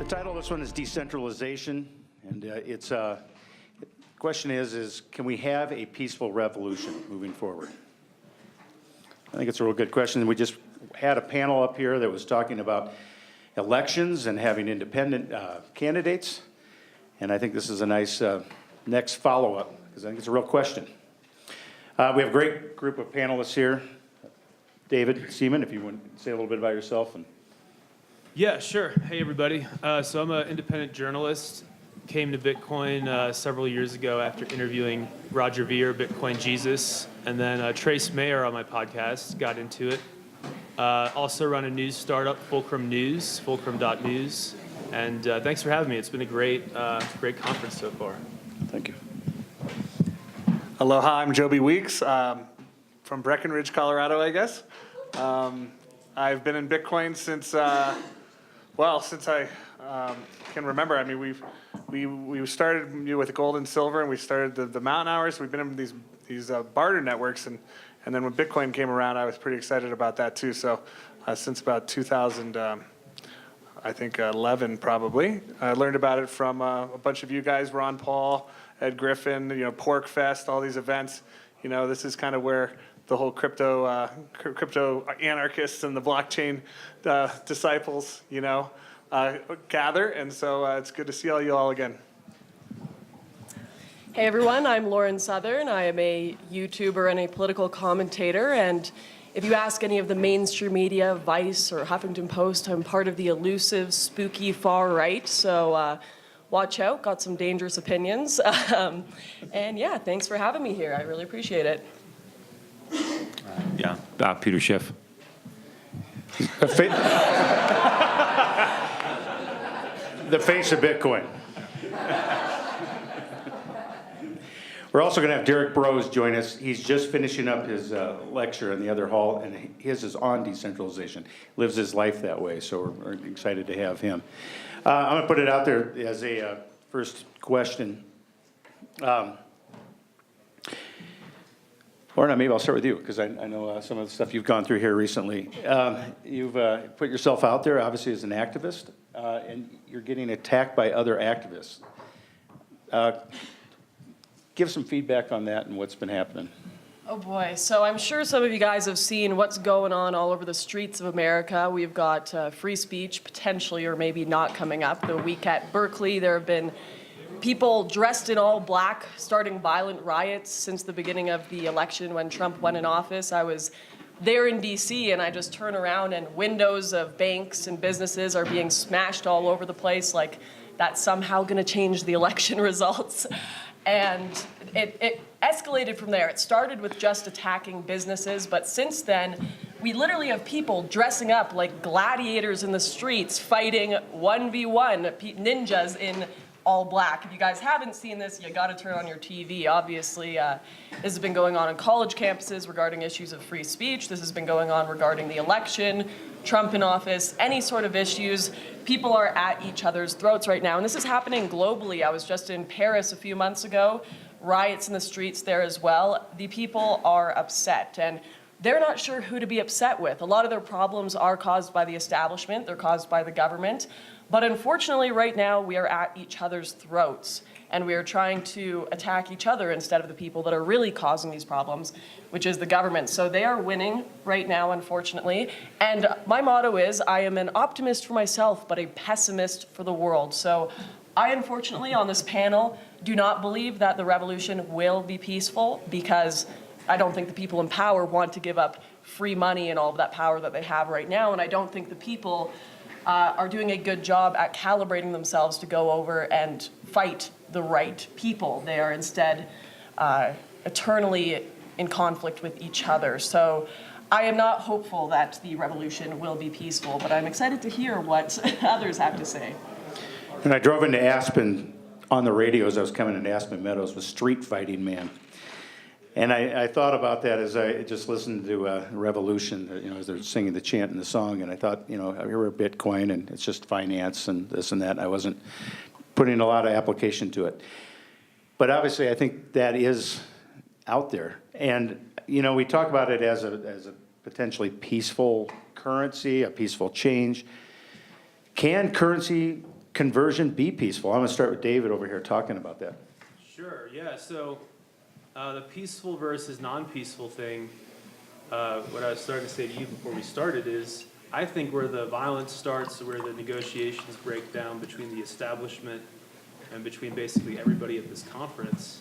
The title of this one is Decentralization, and the question is can we have a peaceful revolution moving forward? I think it's a real good question. We just had a panel up here that was talking about elections and having independent candidates, and I think this is a nice next follow-up, because I think it's a real question. We have a great group of panelists here. David, Seaman, if you want to say a little bit about yourself. Yeah, sure. Hey, everybody. So I'm an independent journalist. Came to Bitcoin several years ago after interviewing Roger Ver, Bitcoin Jesus, and then Trace Mayer on my podcast, got into it. Also run a news startup, fulcrum.news. And thanks for having me. It's been a great conference so far. Thank you. Aloha, I'm Joby Weeks from Breckenridge, Colorado, I guess. I've been in Bitcoin since I can remember. I mean, we started with the gold and silver, and we started the mountain hours. We've been in these barter networks, and then when Bitcoin came around, I was pretty excited about that too. So since about 2000, I think 11 probably, I learned about it from a bunch of you guys, Ron Paul, Ed Griffin, Pork Fest, all these events. This is kind of where the whole crypto anarchists and the blockchain disciples, gather. And so it's good to see you all again. Hey everyone, I'm Lauren Southern. I am a YouTuber and a political commentator. And if you ask any of the mainstream media, Vice or Huffington Post, I'm part of the elusive, spooky far right. So watch out, got some dangerous opinions. And yeah, thanks for having me here. I really appreciate it. Peter Schiff. The face of Bitcoin. We're also going to have Derrick Broze join us. He's just finishing up his lecture in the other hall, and his is on decentralization. Lives his life that way, so we're excited to have him. I'm going to put it out there as a first question. Lauren, maybe I'll start with you, because I know some of the stuff you've gone through here recently. You've put yourself out there, obviously, as an activist, and you're getting attacked by other activists. Give some feedback on that and what's been happening. Oh boy, so I'm sure some of you guys have seen what's going on all over the streets of America. We've got free speech potentially or maybe not coming up. The week at Berkeley, there have been people dressed in all black starting violent riots since the beginning of the election when Trump went in office. I was there in DC and I just turn around and windows of banks and businesses are being smashed all over the place, like that's somehow going to change the election results. And it escalated from there. It started with just attacking businesses, but since then, we literally have people dressing up like gladiators in the streets, fighting 1v1 ninjas in all black. If you guys haven't seen this, you got to turn on your TV. Obviously, this has been going on college campuses regarding issues of free speech. This has been going on regarding the election, Trump in office, any sort of issues. People are at each other's throats right now, and this is happening globally. I was just in Paris a few months ago, riots in the streets there as well. The people are upset, and they're not sure who to be upset with. A lot of their problems are caused by the establishment, they're caused by the government, but unfortunately right now we are at each other's throats, and we are trying to attack each other instead of the people that are really causing these problems, which is the government. So they are winning right now, unfortunately. And my motto is, I am an optimist for myself, but a pessimist for the world. So I, unfortunately, on this panel, do not believe that the revolution will be peaceful, because I don't think the people in power want to give up free money and all of that power that they have right now. And I don't think the people are doing a good job at calibrating themselves to go over and fight the right people. They are instead eternally in conflict with each other. So I am not hopeful that the revolution will be peaceful, but I'm excited to hear what others have to say. When I drove into Aspen on the radio as I was coming into Aspen Meadows was Street Fighting Man. And I thought about that as I just listened to Revolution, as they're singing the chant in the song, and I thought, here we're Bitcoin, and it's just finance and this and that. I wasn't putting a lot of application to it. But obviously, I think that is out there. And, we talk about it as a potentially peaceful currency, a peaceful change. Can currency conversion be peaceful? I'm going to start with David over here talking about that. Sure, yeah, so the peaceful versus non-peaceful thing, what I was starting to say to you before we started is, I think where the violence starts, where the negotiations break down between the establishment and between basically everybody at this conference,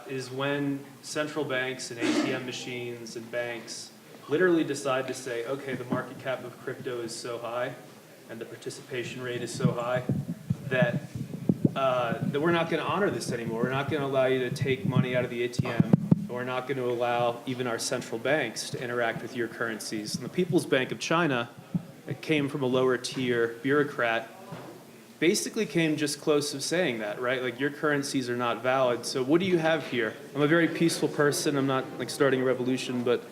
is when central banks and ATM machines and banks literally decide to say, okay, the market cap of crypto is so high and the participation rate is so high that that we're not going to honor this anymore. We're not going to allow you to take money out of the ATM. We're not going to allow even our central banks to interact with your currencies. And the People's Bank of China, that came from a lower tier bureaucrat, basically came just close to saying that, right? Like, your currencies are not valid. So what do you have here? I'm a very peaceful person. I'm not like starting a revolution, but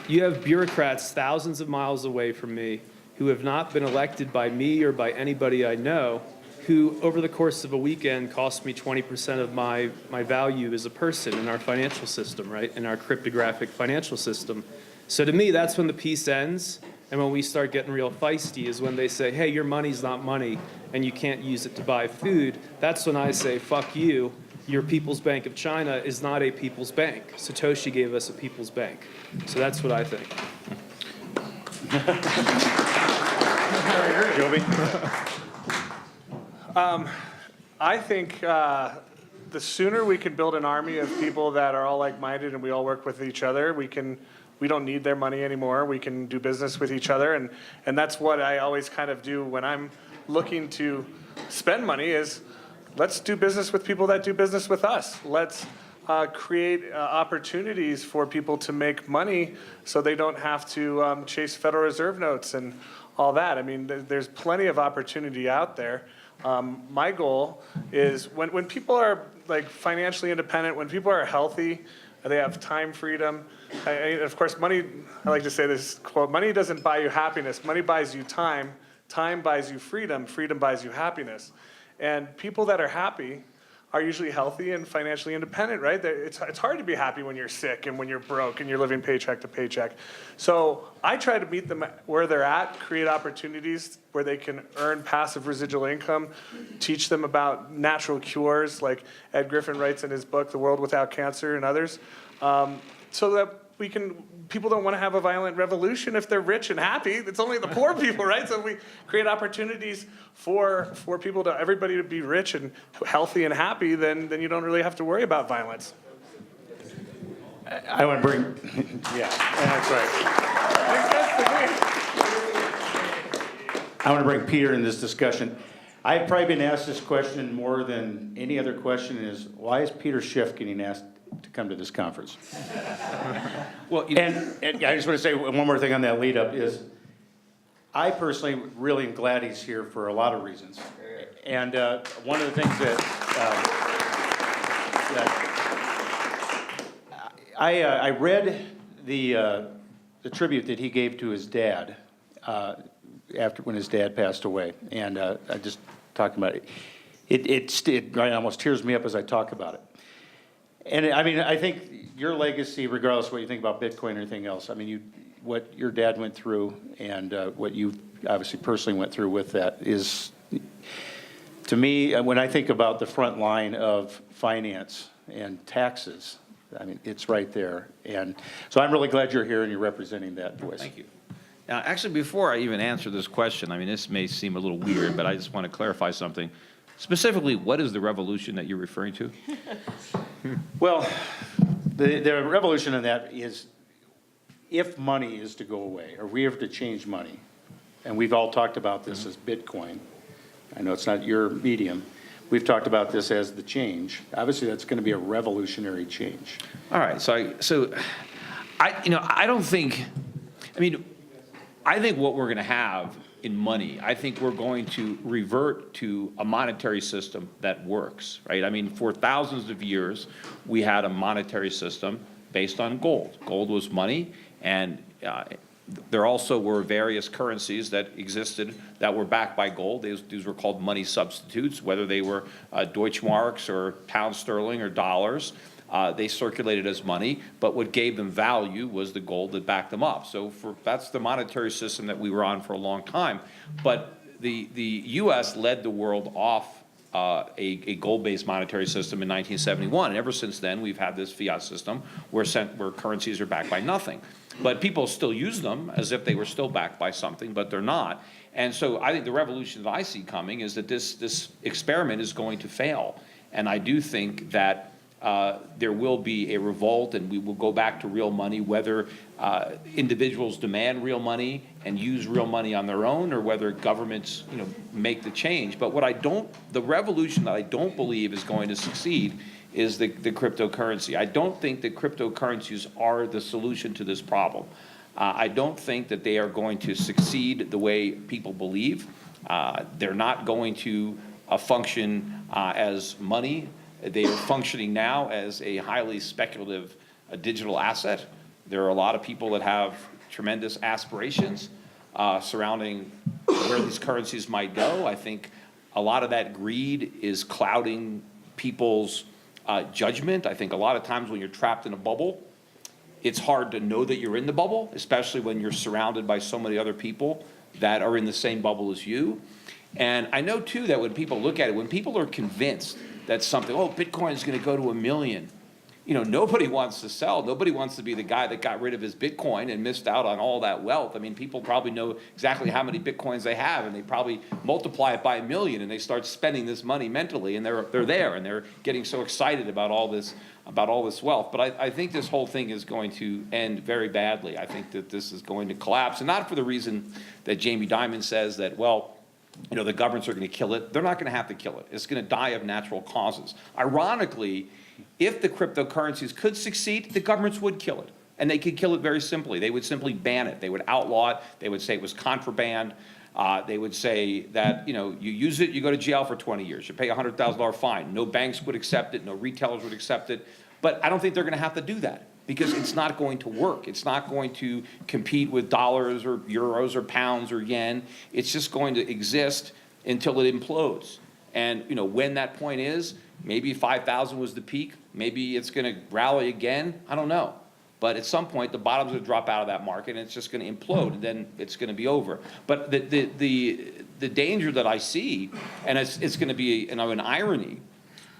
you have bureaucrats thousands of miles away from me who have not been elected by me or by anybody I know, who over the course of a weekend cost me 20% of my value as a person in our financial system, right? In our cryptographic financial system. So to me, that's when the peace ends. And when we start getting real feisty is when they say, hey, your money's not money and you can't use it to buy food. That's when I say, fuck you. Your People's Bank of China is not a people's bank. Satoshi gave us a people's bank. So that's what I think. Joby? I think the sooner we can build an army of people that are all like-minded and we all work with each other, we don't need their money anymore. We can do business with each other, and that's what I always kind of do when I'm looking to spend money is let's do business with people that do business with us. Let's create opportunities for people to make money so they don't have to chase Federal Reserve notes and all that. I mean, there's plenty of opportunity out there. My goal is when people are like financially independent, when people are healthy, they have time freedom. Of course, money, I like to say this quote, money doesn't buy you happiness. Money buys you time. Time buys you freedom. Freedom buys you happiness. And people that are happy are usually healthy and financially independent, right? It's hard to be happy when you're sick and when you're broke and you're living paycheck to paycheck. So I try to meet them where they're at, create opportunities where they can earn passive residual income, teach them about natural cures, like Ed Griffin writes in his book, The World Without Cancer, and others, so that people don't want to have a violent revolution if they're rich and happy. It's only the poor people, right? So we create opportunities for people everybody to be rich and healthy and happy, then you don't really have to worry about violence. I want to bring, yeah, that's right. I want to bring Peter in this discussion. I've probably been asked this question more than any other question is, why is Peter Schiff getting asked to come to this conference? Well, And I just want to say one more thing on that lead up is, I personally really am glad he's here for a lot of reasons. And one of the things that I read the tribute that he gave to his dad when his dad passed away, and I just talking about it. It almost tears me up as I talk about it. And I mean, I think your legacy, regardless of what you think about Bitcoin or anything else, I mean, what your dad went through and what you obviously personally went through with that is, to me, when I think about the front line of finance and taxes, I mean, it's right there. And so I'm really glad you're here and you're representing that voice. Thank you. Now, actually, before I even answer this question, I mean, this may seem a little weird, but I just want to clarify something. Specifically, what is the revolution that you're referring to? Well, the revolution in that is, if money is to go away, or we have to change money, and we've all talked about this as Bitcoin. I know it's not your medium. We've talked about this as the change. Obviously, that's going to be a revolutionary change. All right, so I don't think, I think what we're going to have in money, I think we're going to revert to a monetary system that works, right? I mean, for thousands of years, we had a monetary system based on gold. Gold was money, and there also were various currencies that existed that were backed by gold. These were called money substitutes, whether they were Deutschmarks or pound sterling or dollars. They circulated as money, but what gave them value was the gold that backed them up. So that's the monetary system that we were on for a long time. But the U.S. led the world off a gold-based monetary system in 1971, and ever since then, we've had this fiat system where currencies are backed by nothing. But people still use them as if they were still backed by something, but they're not. And so I think the revolution that I see coming is that this experiment is going to fail. And I do think that there will be a revolt, and we will go back to real money, whether individuals demand real money and use real money on their own, or whether governments, make the change. But the revolution that I don't believe is going to succeed is the cryptocurrency. I don't think that cryptocurrencies are the solution to this problem. I don't think that they are going to succeed the way people believe. They're not going to function as money. They are functioning now as a highly speculative digital asset. There are a lot of people that have tremendous aspirations surrounding where these currencies might go. I think a lot of that greed is clouding people's judgment. I think a lot of times when you're trapped in a bubble, it's hard to know that you're in the bubble, especially when you're surrounded by so many other people that are in the same bubble as you. And I know, too, that when people look at it, when people are convinced that something, Bitcoin is going to go to 1 million, nobody wants to sell. Nobody wants to be the guy that got rid of his Bitcoin and missed out on all that wealth. I mean, people probably know exactly how many Bitcoins they have, and they probably multiply it by 1 million, and they start spending this money mentally, and they're there, and they're getting so excited about all this wealth. But I think this whole thing is going to end very badly. I think that this is going to collapse, and not for the reason that Jamie Dimon says that, the governments are going to kill it. They're not going to have to kill it. It's going to die of natural causes. Ironically, if the cryptocurrencies could succeed, the governments would kill it. And they could kill it very simply. They would simply ban it. They would outlaw it. They would say it was contraband. They would say that, you use it, you go to jail for 20 years. You pay a $100,000 fine. No banks would accept it. No retailers would accept it. But I don't think they're going to have to do that, because it's not going to work. It's not going to compete with dollars or euros or pounds or yen. It's just going to exist until it implodes. And, when that point is, maybe 5,000 was the peak. Maybe it's going to rally again. I don't know. But at some point, the bottom's going to drop out of that market, and it's just going to implode, and then it's going to be over. But the danger that I see, and it's going to be an irony,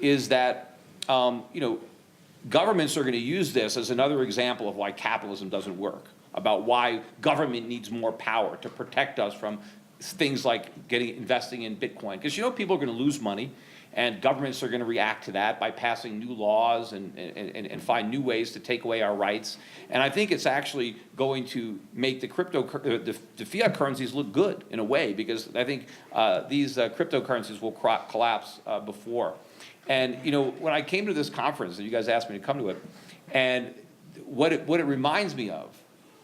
is that, governments are going to use this as another example of why capitalism doesn't work, about why government needs more power to protect us from things like investing in Bitcoin. Because people are going to lose money, and governments are going to react to that by passing new laws and find new ways to take away our rights. And I think it's actually going to make the fiat currencies look good in a way, because I think these cryptocurrencies will collapse before. And, when I came to this conference, and you guys asked me to come to it, and what it reminds me of,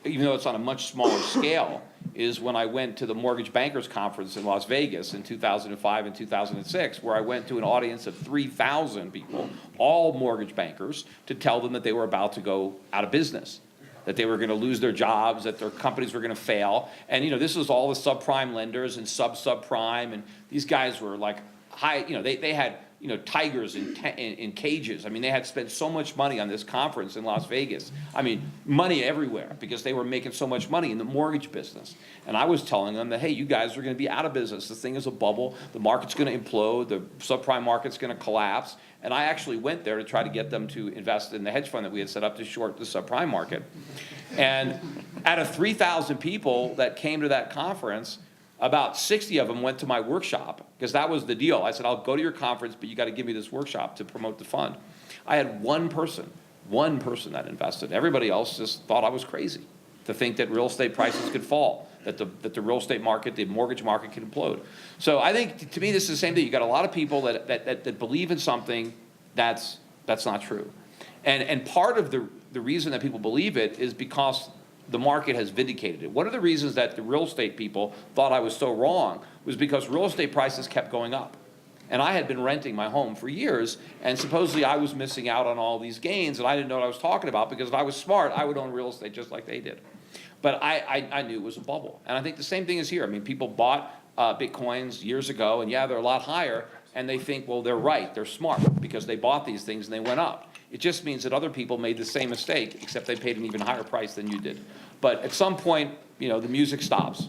even though it's on a much smaller scale, is when I went to the Mortgage Bankers Conference in Las Vegas in 2005 and 2006, where I went to an audience of 3,000 people, all mortgage bankers, to tell them that they were about to go out of business, that they were going to lose their jobs, that their companies were going to fail. And, this was all the subprime lenders and subprime, and these guys were like high, they had tigers in cages. I mean, they had spent so much money on this conference in Las Vegas. I mean, money everywhere, because they were making so much money in the mortgage business. And I was telling them that, hey, you guys are going to be out of business. This thing is a bubble. The market's going to implode. The subprime market's going to collapse. And I actually went there to try to get them to invest in the hedge fund that we had set up to short the subprime market. And out of 3,000 people that came to that conference, about 60 of them went to my workshop, because that was the deal. I said, I'll go to your conference, but you got to give me this workshop to promote the fund. I had one person that invested. Everybody else just thought I was crazy to think that real estate prices could fall, that the real estate market, the mortgage market could implode. So I think, to me, this is the same thing. You got a lot of people that believe in something that's not true. And part of the reason that people believe it is because the market has vindicated it. One of the reasons that the real estate people thought I was so wrong was because real estate prices kept going up. And I had been renting my home for years, and supposedly I was missing out on all these gains, and I didn't know what I was talking about, because if I was smart, I would own real estate just like they did. But I knew it was a bubble. And I think the same thing is here. I mean, people bought Bitcoins years ago, and they're a lot higher, and they think, well, they're right, they're smart, because they bought these things and they went up. It just means that other people made the same mistake, except they paid an even higher price than you did. But at some point, the music stops.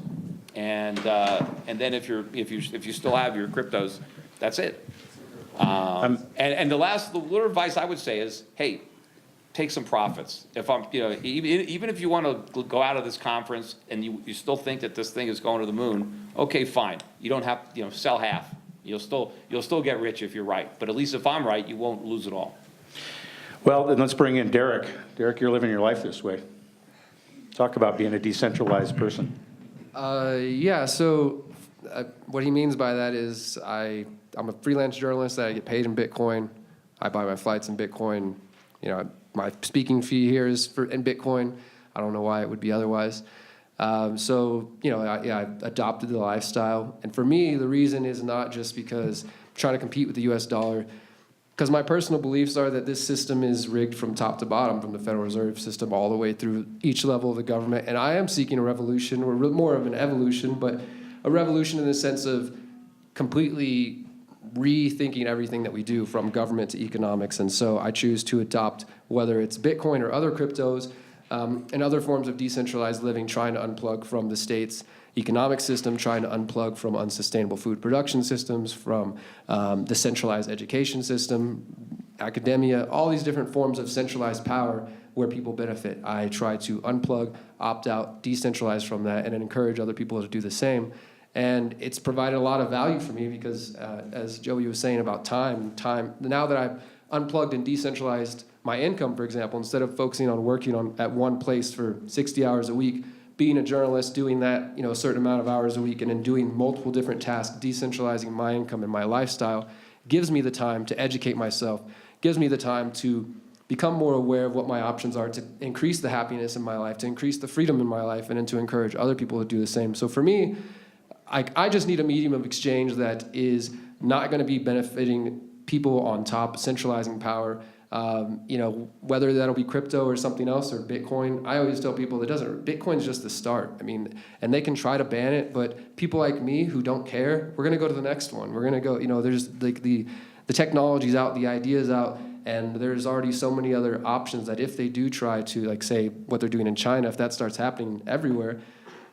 And then if you still have your cryptos, that's it. And the little advice I would say is, hey, take some profits. If I'm, even if you want to go out of this conference and you still think that this thing is going to the moon, okay, fine. You don't have, sell half. You'll still get rich if you're right. But at least if I'm right, you won't lose it all. Well, then let's bring in Derrick. Derrick, you're living your life this way. Talk about being a decentralized person. Yeah, so what he means by that is I'm a freelance journalist that I get paid in Bitcoin. I buy my flights in Bitcoin. My speaking fee here is in Bitcoin. I don't know why it would be otherwise. I adopted the lifestyle. And for me, the reason is not just because I'm trying to compete with the US dollar, because my personal beliefs are that this system is rigged from top to bottom, from the Federal Reserve System all the way through each level of the government. And I am seeking a revolution, or more of an evolution, but a revolution in the sense of completely rethinking everything that we do, from government to economics. And so I choose to adopt, whether it's Bitcoin or other cryptos, and other forms of decentralized living, trying to unplug from the state's economic system, trying to unplug from unsustainable food production systems, from the centralized education system, academia, all these different forms of centralized power where people benefit. I try to unplug, opt out, decentralize from that, and encourage other people to do the same. And it's provided a lot of value for me because, as Joey was saying about time, now that I've unplugged and decentralized my income, for example, instead of focusing on working at one place for 60 hours a week, being a journalist, doing that, a certain amount of hours a week, and then doing multiple different tasks, decentralizing my income and my lifestyle, gives me the time to educate myself, gives me the time to become more aware of what my options are, to increase the happiness in my life, to increase the freedom in my life, and then to encourage other people to do the same. So for me, I just need a medium of exchange that is not going to be benefiting people on top, centralizing power, whether that'll be crypto or something else or Bitcoin. I always tell people Bitcoin's just the start. And they can try to ban it, but people like me who don't care, we're going to go to the next one. We're going to go, there's like the technology's out, the idea's out, and there's already so many other options that if they do try to, say what they're doing in China, if that starts happening everywhere,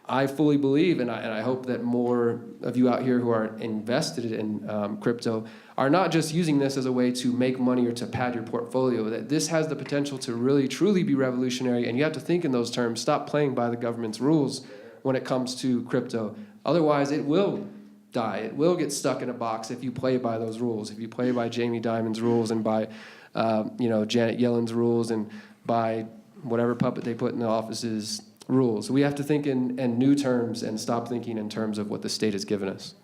I fully believe, and I hope that more of you out here who are invested in crypto are not just using this as a way to make money or to pad your portfolio, that this has the potential to really, truly be revolutionary, and you have to think in those terms. Stop playing by the government's rules when it comes to crypto. Otherwise, it will die. It will get stuck in a box if you play by those rules, if you play by Jamie Dimon's rules and by Janet Yellen's rules and by whatever puppet they put in the office's rules. We have to think in new terms and stop thinking in terms of what the state has given us.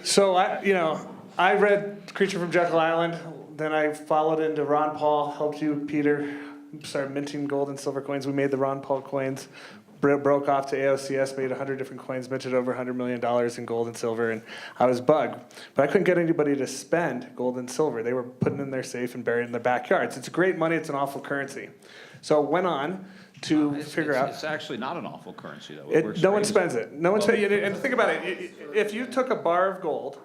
So I read Creature from Jekyll Island, then I followed into Ron Paul, helped you, Peter, started minting gold and silver coins. We made the Ron Paul coins, broke off to AOCS, made 100 different coins, minted over $100 million in gold and silver, and I was bugged. But I couldn't get anybody to spend gold and silver. They were putting in their safe and buried in their backyards. It's great money, it's an awful currency. So I went on to figure out. It's actually not an awful currency, though. No one spends it. No one spends it. And think about it. If you took a bar of gold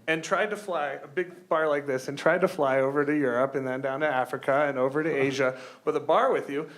and tried to fly, a big bar like this, and tried to fly over to Europe and then down to Africa and over to Asia with a bar with you,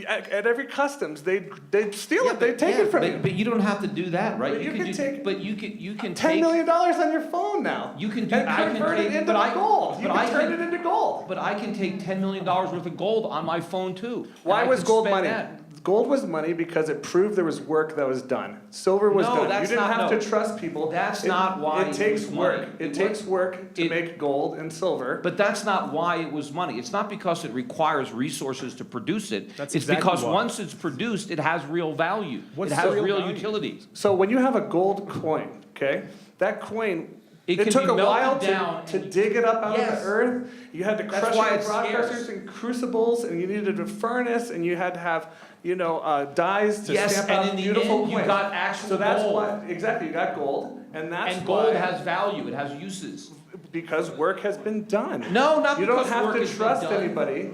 at every customs, they'd steal it. They'd take it from you. But you don't have to do that, right? But you can take $10 million on your phone now. You can do. And convert it into gold. You can turn it into gold. But I can take $10 million worth of gold on my phone too. Why was gold money? That. Gold was money because it proved there was work that was done. Silver was done. You didn't have to trust people. That's not why it takes was work. money. It takes work to make gold and silver. But that's not why it was money. It's not because it requires resources to produce it. That's it's exactly because why. once it's produced, it has real value. What's it has the real real value? utilities. So when you have a gold coin, okay, that coin, It it can took be a while melted down to and- dig it up out of Yes. the earth. You had to That's crush why it it's with rock scarce. crushers and crucibles, and you needed a furnace, and you had to have, dyes to Yes, stamp and out in the beautiful end, you coins. got actual So that's gold. why, exactly, you got gold, and that's And why. gold has value. It has uses. because work has been done. No, not You don't because have work to has been trust done. anybody.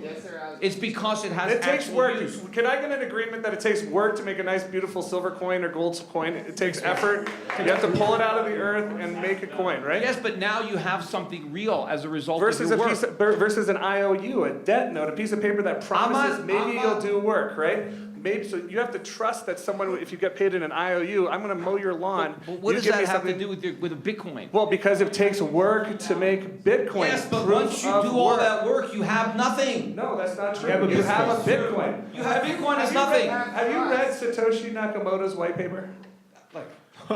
It's because it has It takes actual work. use. Can I get an agreement that it takes work to make a nice, beautiful silver coin or gold coin? It takes effort. You have to pull it out of the earth and make a coin, right? Yes, but now you have something real as a result Versus of a your piece work. of, versus an IOU, a debt note, a piece of paper that promises I'm maybe not- you'll do work, right? Maybe, so you have to trust that someone, if you get paid in an IOU, I'm gonna mow your lawn. But what you does give that me have to something- do with a Bitcoin? Well, because it takes work to make Bitcoin. Yes, but Proof once you of do all work. that work, you have nothing. No, that's not true. You have a Bitcoin. You have Bitcoin Have is you read- nothing. Have you read Satoshi Nakamoto's white paper?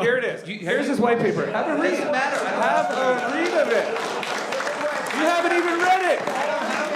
Here it is. You- Here's his white paper. Have a read. Doesn't matter. I don't Have a read of it. You haven't even read it.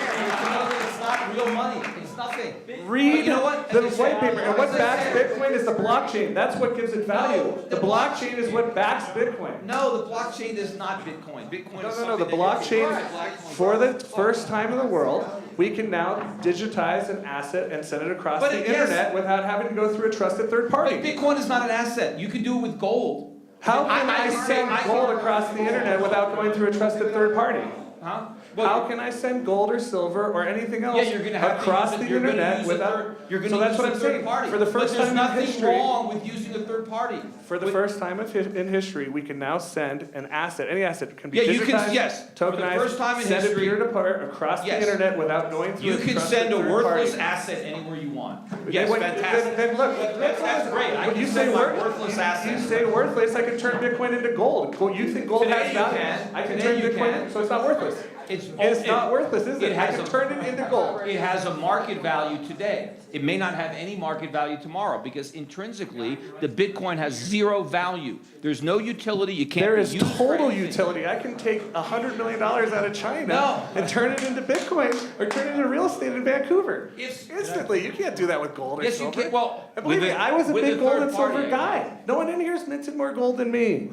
It's not real money. It's nothing. Read But you know what? the As I white said- paper. And what backs Bitcoin is the blockchain. That's what gives it value. No, The the blockchain is what backs Bitcoin. No, the blockchain is not Bitcoin. Bitcoin is No. something The that you can- blockchain, for the first time in the world, we can now digitize an asset and send it across But the yes. internet without having to go through a trusted third But party. Bitcoin is not an asset. You can do it with gold. How can I can send say- gold across the internet without going through a trusted third party? Huh? How can I send gold or silver or anything else Yeah, you're gonna have across to the use you're gonna internet use a without? third, you're gonna So that's use what a I'm third saying. party. For the But first there's time in nothing history, wrong with using a third party. for the first time in history, we can now send an asset. Any asset can be Yeah, you can- digitized, yes. For the tokenized, first time in send history- it peer to peer across the Yes. internet without going through You a can trusted send a third worthless party. asset anywhere you want. Then Yes, what- fantastic. Then look, That's great. I But can you say send my worthless. worthless You asset. say worthless. I can turn Bitcoin into gold. You think gold Today has you value? can. I can Today turn you Bitcoin, can. so it's not worthless. It's Not worthless, is it? I has can a- turn it into gold. It has a market value today. It may not have any market value tomorrow because intrinsically, the Bitcoin has zero value. There's no utility. You can't There be is used for total anything. utility. I can take $100 million out of China No. and turn it into Bitcoin or turn it into real estate in Vancouver. If- Instantly. You can't do that with gold or Yes, you silver. can. Well, And believe with me, a- I was a with big a gold third and silver party. guy. No one in here is minted more gold than me.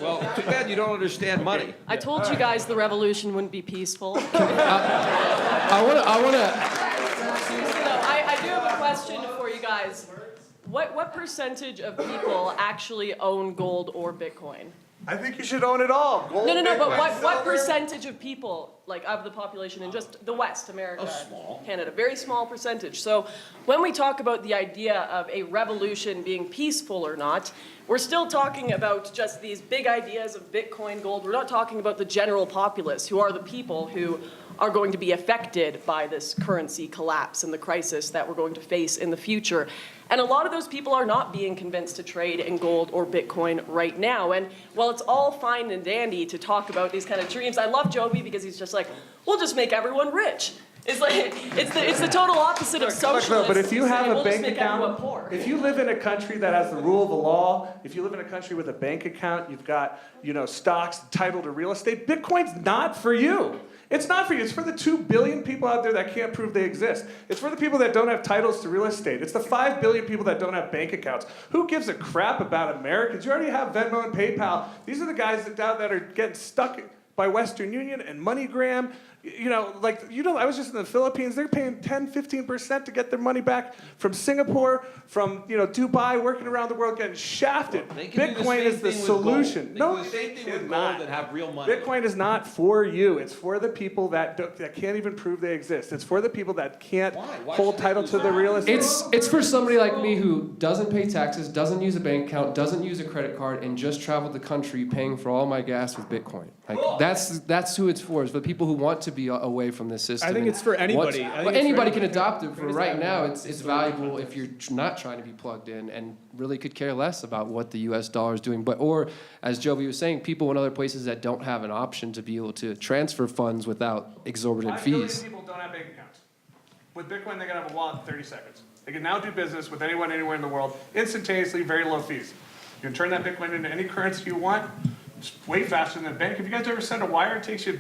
Well, too bad you don't understand money. I told you guys the revolution wouldn't be peaceful. I want to. I do have a question for you guys. What percentage of people actually own gold or Bitcoin? I think you should own it all. Gold, No, but Bitcoin, what silver. percentage of people, like of the population in just the West, America, small. Canada, very small percentage. So when we talk about the idea of a revolution being peaceful or not, we're still talking about just these big ideas of Bitcoin, gold. We're not talking about the general populace, who are the people who are going to be affected by this currency collapse and the crisis that we're going to face in the future. And a lot of those people are not being convinced to trade in gold or Bitcoin right now. And while it's all fine and dandy to talk about these kind of dreams, I love Joby because he's just like, we'll just make everyone rich. It's like, it's the total opposite of Look, socialism. but if you have a we'll just bank make everyone account, poor. if you live in a country that has the rule of the law, if you live in a country with a bank account, you've got, stocks, title to real estate, Bitcoin's not for you. It's not for you. It's for the 2 billion people out there that can't prove they exist. It's for the people that don't have titles to real estate. It's the 5 billion people that don't have bank accounts. Who gives a crap about Americans? You already have Venmo and PayPal. These are the guys that are getting stuck by Western Union and MoneyGram. I was just in the Philippines. They're paying 10-15% to get their money back from Singapore, from Dubai, working around the world, getting shafted. They can do the Bitcoin same is the thing with gold. solution. They No, do the same thing it's with not. gold and have real money. Bitcoin is not for you. It's for the people that can't even prove they exist. It's for the people that can't Why hold should they title do to the that? real estate. It's for somebody like me who doesn't pay taxes, doesn't use a bank account, doesn't use a credit card, and just traveled the country paying for all my gas with Bitcoin. Like that's who it's for. It's for the people who want to be away from this system. I think and it's for anybody. want- I think But it's for anybody can anybody. adopt it. For right now, it's valuable if you're not trying to be plugged in and really could care less about what the U.S. dollar is doing. Or as Joby was saying, people in other places that don't have an option to be able to transfer funds without exorbitant 5 billion fees. people don't have bank accounts. With Bitcoin, they can have a wallet in 30 seconds. They can now do business with anyone, anywhere in the world, instantaneously, very low fees. You can turn that Bitcoin into any currency you want, it's way faster than a bank. Have you guys ever sent a wire? It takes you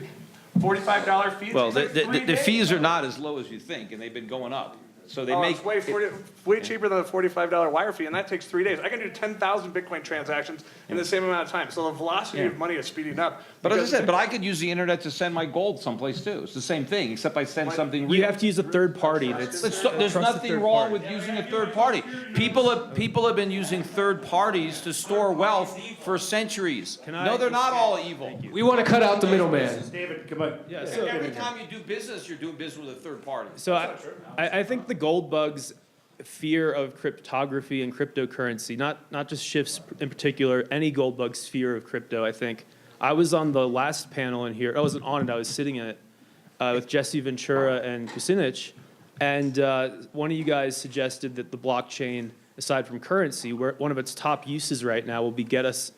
$45 fees. Well, It takes like 3 the days. fees are not as low as you think, and they've been going up. So they Oh, make. it's way cheaper than the $45 wire fee, and that takes 3 days. I can do 10,000 Bitcoin transactions in the same amount of time. So the velocity of money is speeding up. But as I because said, but I could use the internet to send my gold someplace too. It's the same thing, except I send something real. You have to use a third party. There's There's nothing wrong with using a third party. People have been using third parties to store wealth for centuries. No, they're not all evil. We want to cut out the middleman. David, come on. Yeah, so, Every time you do business, you're doing business with a third party. so I think the gold bug's fear of cryptography and cryptocurrency, not just Schiff's in particular, any gold bug's fear of crypto, I think. I was on the last panel in here. I wasn't on it. I was sitting in it with Jesse Ventura and Kucinich. And one of you guys suggested that the blockchain, aside from currency, one of its top uses right now will be get us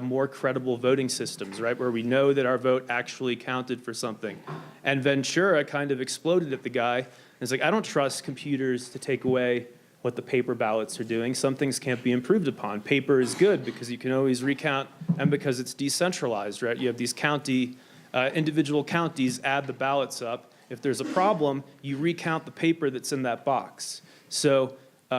more credible voting systems, right, where we know that our vote actually counted for something. And Ventura kind of exploded at the guy. And it's like, I don't trust computers to take away what the paper ballots are doing. Some things can't be improved upon. Paper is good because you can always recount and because it's decentralized, right? You have these individual counties add the ballots up. If there's a problem, you recount the paper that's in that box. So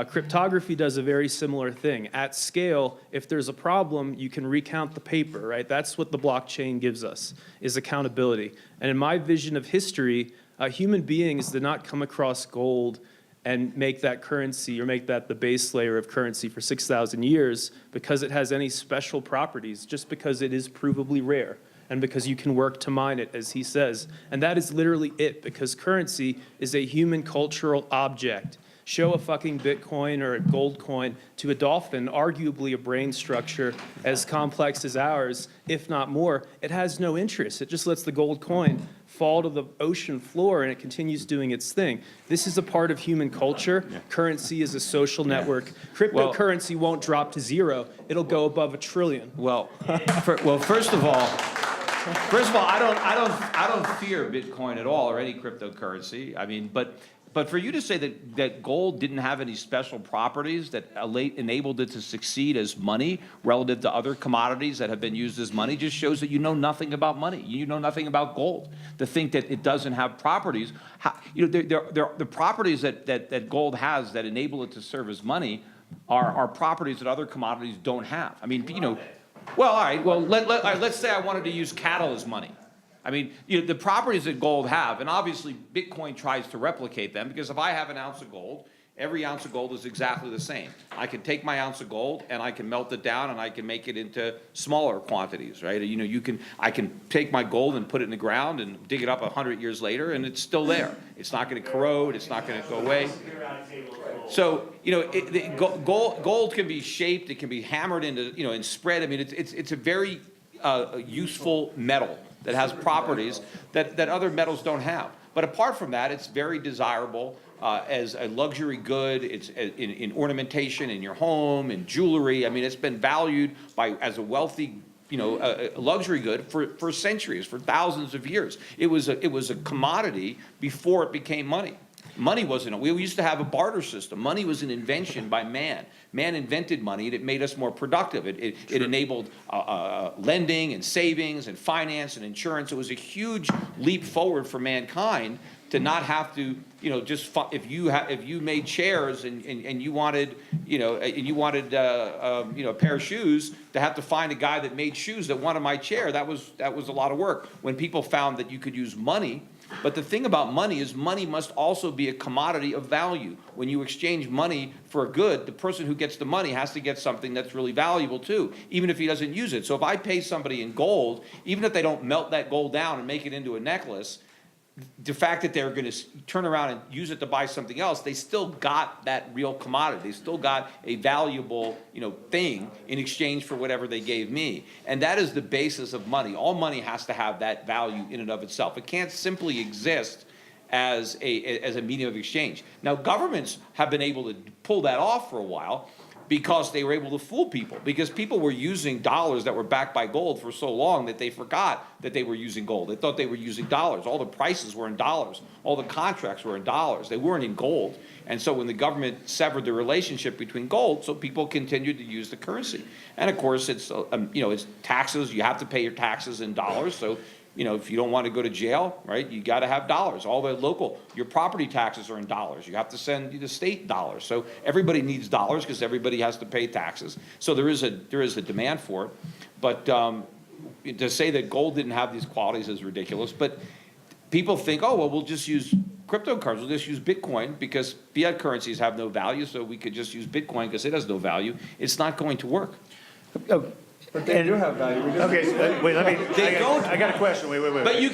cryptography does a very similar thing. At scale, if there's a problem, you can recount the paper, right? That's what the blockchain gives us, is accountability. And in my vision of history, human beings did not come across gold and make that currency or make that the base layer of currency for 6,000 years because it has any special properties, just because it is provably rare and because you can work to mine it, as he says. And that is literally it, because currency is a human cultural object. Show a fucking Bitcoin or a gold coin to a dolphin, arguably a brain structure as complex as ours, if not more. It has no interest. It just lets the gold coin fall to the ocean floor and it continues doing its thing. This is a part of human culture. Currency is a social network. Cryptocurrency won't drop to zero. It'll go above $1 trillion. Well, first of all, I don't fear Bitcoin at all or any cryptocurrency. I mean, but for you to say that gold didn't have any special properties that enabled it to succeed as money relative to other commodities that have been used as money just shows that you know nothing about money. You know nothing about gold. To think that it doesn't have properties, the properties that gold has that enable it to serve as money are properties that other commodities don't have. I mean, well, all right. Well, let's say I wanted to use cattle as money. I mean, the properties that gold have, and obviously Bitcoin tries to replicate them, because if I have an ounce of gold, every ounce of gold is exactly the same. I can take my ounce of gold and I can melt it down and I can make it into smaller quantities, right? I can take my gold and put it in the ground and dig it up 100 years later and it's still there. It's not going to corrode. It's not going to go away. So, gold can be shaped. It can be hammered into, and spread. I mean, it's a very useful metal that has properties that other metals don't have. But apart from that, it's very desirable as a luxury good. It's in ornamentation in your home, in jewelry. I mean, it's been valued as a wealthy, a luxury good for centuries, for thousands of years. It was a commodity before it became money. Money wasn't. We used to have a barter system. Money was an invention by man. Man invented money, and it made us more productive. It enabled lending and savings and finance and insurance. It was a huge leap forward for mankind to not have to, if you made chairs and you wanted, a pair of shoes, to have to find a guy that made shoes that wanted my chair. That was a lot of work. When people found that you could use money. But the thing about money is money must also be a commodity of value. When you exchange money for a good, the person who gets the money has to get something that's really valuable too, even if he doesn't use it. So if I pay somebody in gold, even if they don't melt that gold down and make it into a necklace, the fact that they're going to turn around and use it to buy something else, they still got that real commodity. They still got a valuable, thing in exchange for whatever they gave me. And that is the basis of money. All money has to have that value in and of itself. It can't simply exist as a medium of exchange. Now, governments have been able to pull that off for a while, because they were able to fool people, because people were using dollars that were backed by gold for so long that they forgot that they were using gold. They thought they were using dollars. All the prices were in dollars. All the contracts were in dollars. They weren't in gold. And so when the government severed the relationship between gold, so people continued to use the currency. And of course, it's taxes. You have to pay your taxes in dollars. So if you don't want to go to jail, right, you got to have dollars. All the local, your property taxes are in dollars. You have to send the state dollars. So everybody needs dollars because everybody has to pay taxes. So there is a demand for it. But to say that gold didn't have these qualities is ridiculous. But people think, oh, well, we'll just use cryptocurrency, we'll just use Bitcoin because fiat currencies have no value, so we could just use Bitcoin because it has no value. It's not going to work. But they do have value. Okay, so, wait, I got a question, wait. But you,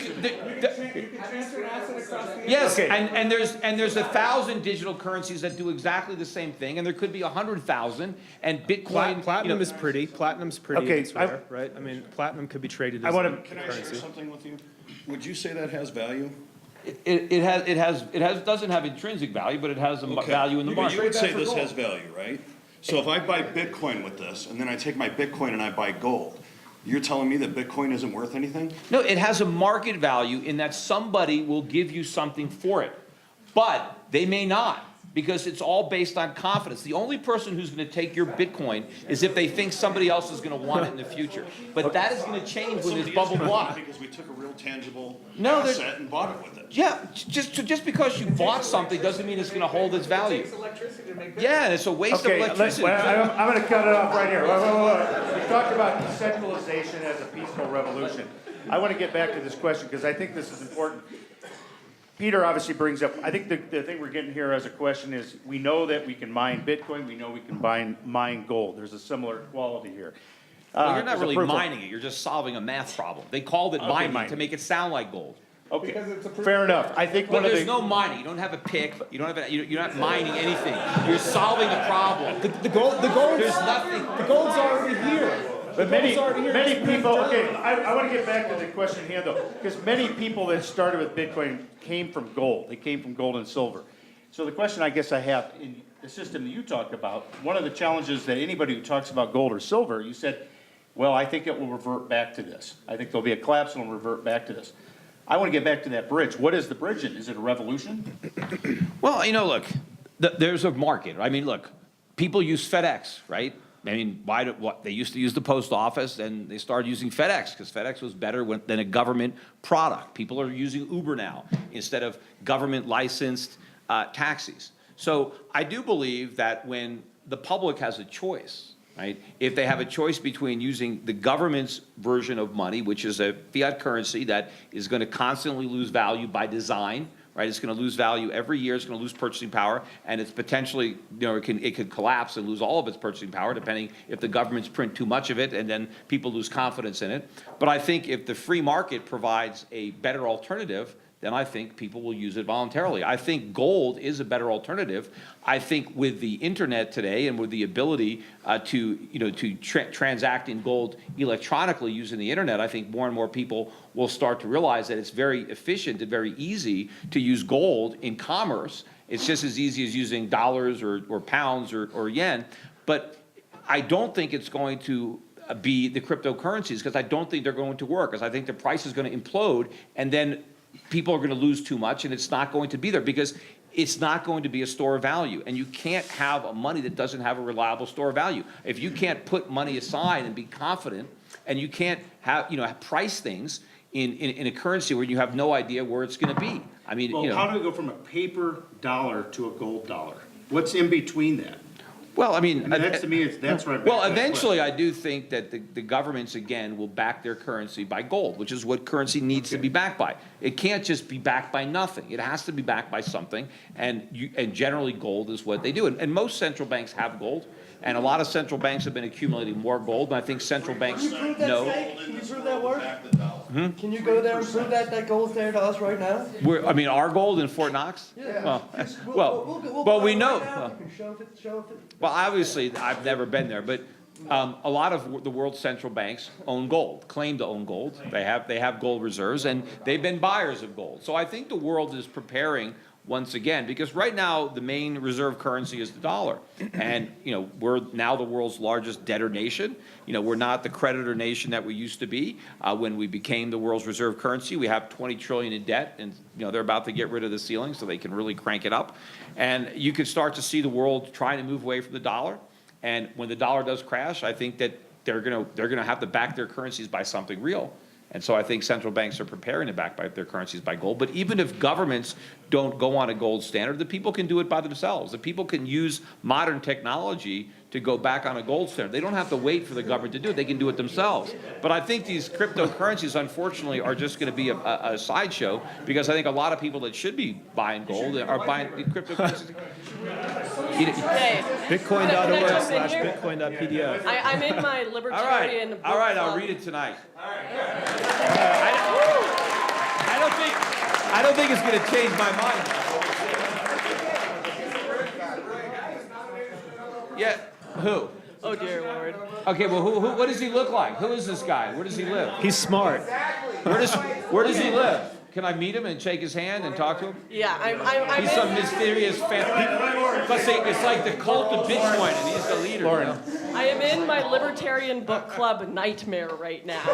yes, Okay. and there's 1,000 digital currencies that do exactly the same thing, and there could be 100,000, and Bitcoin. Platinum is pretty. Platinum's pretty. Okay, It's rare, right? I mean, platinum could be traded I as wanna- a Can I share currency. something with you? Would you say that has value? It doesn't have intrinsic value, but it has a Okay. value in the But market. you would say this has value, right? So if I buy Bitcoin with this, and then I take my Bitcoin and I buy gold, you're telling me that Bitcoin isn't worth anything? No, it has a market value in that somebody will give you something for it, but they may not, because it's all based on confidence. The only person who's going to take your Bitcoin is if they think somebody else is going to want it in the future. But that is going to change when this Somebody is bubble gonna want block. it because we took a real tangible No, there's- asset and bought it with it. Yeah, just because you bought something doesn't mean it's going to hold its value. Yeah, and it's a waste of Okay, electricity. I'm going to cut it off right here. Wait. We talked about decentralization as a peaceful revolution. I want to get back to this question because I think this is important. Peter obviously brings up, I think the thing we're getting here as a question is, we know that we can mine Bitcoin, we know we can mine gold. There's a similar quality here. Well, you're not There's a really proof of- mining it, you're just solving a math problem. They called it Okay, mining mining. to make it sound like gold. Okay, Because it's a proof- fair enough. I think But one of there's the. no mining, you don't have a pick, you don't have you're not mining anything. You're solving a problem. The gold's There's nothing. The gold's already here. But many people, okay, I want to get back to the question at hand though, because many people that started with Bitcoin came from gold. They came from gold and silver. So the question I guess I have, in the system that you talk about, one of the challenges that anybody who talks about gold or silver, you said, well, I think it will revert back to this. I think there'll be a collapse and it'll revert back to this. I want to get back to that bridge. What is the bridge in? Is it a revolution? Well, look, there's a market. I mean, look, people use FedEx, right? I mean, they used to use the post office, and they started using FedEx because FedEx was better than a government product. People are using Uber now instead of government licensed taxis. So I do believe that when the public has a choice, right? If they have a choice between using the government's version of money, which is a fiat currency that is going to constantly lose value by design, right? It's going to lose value every year. It's going to lose purchasing power, and it's potentially, it could collapse and lose all of its purchasing power, depending if the governments print too much of it, and then people lose confidence in it. But I think if the free market provides a better alternative, then I think people will use it voluntarily. I think gold is a better alternative. I think with the internet today and with the ability to transact in gold electronically using the internet, I think more and more people will start to realize that it's very efficient and very easy to use gold in commerce. It's just as easy as using dollars or pounds or yen. But I don't think it's going to be the cryptocurrencies, because I don't think they're going to work, because I think the price is going to implode, and then people are going to lose too much, and it's not going to be there, because it's not going to be a store of value. And you can't have a money that doesn't have a reliable store of value. If you can't put money aside and be confident, and you can't have, price things in a currency where you have no idea where it's going to be. I mean, Well, how do we go from a paper dollar to a gold dollar? What's in between that? well, I mean, That's to me, that's right. well, eventually, I do think that the governments, again, will back their currency by gold, which is what currency needs to be backed by. It can't just be backed by nothing. It has to be backed by something, and generally, gold is what they do. And most central banks have gold, and a lot of central banks have been accumulating more gold, and I think central banks Can you prove that, know. Jake? Can you prove that work? Can you go there and prove that gold's there to us right now? Our gold in Fort Knox? Yeah. Well, We'll we go know. right now. You can show it. Well, obviously, I've never been there, but a lot of the world's central banks own gold, claim to own gold. They have gold reserves, and they've been buyers of gold. So I think the world is preparing once again, because right now the main reserve currency is the dollar, and we're now the world's largest debtor nation. We're not the creditor nation that we used to be when we became the world's reserve currency. We have 20 trillion in debt, and they're about to get rid of the ceiling so they can really crank it up. And you can start to see the world trying to move away from the dollar. And when the dollar does crash, I think that they're gonna have to back their currencies by something real. And so I think central banks are preparing to back their currencies by gold. But even if governments don't go on a gold standard, the people can do it by themselves. The people can use modern technology to go back on a gold standard. They don't have to wait for the government to do it. They can do it themselves. But I think these cryptocurrencies, unfortunately, are just going to be a sideshow, because I think a lot of people that should be buying gold are buying cryptocurrencies. Hey, Bitcoin.org/bitcoin.pdf. I'm in my libertarian book All right, I'll club. read it tonight. I don't think it's going to change my mind. Yeah, who? Oh dear Lord. Okay, well, who? What does he look like? Who is this guy? Where does he live? He's smart. Where does he live? Can I meet him and shake his hand and talk to him? Yeah, I'm He's in, some mysterious fan. But see, it's like the cult of Bitcoin, and he's the leader. You know? I am in my libertarian book club nightmare right now.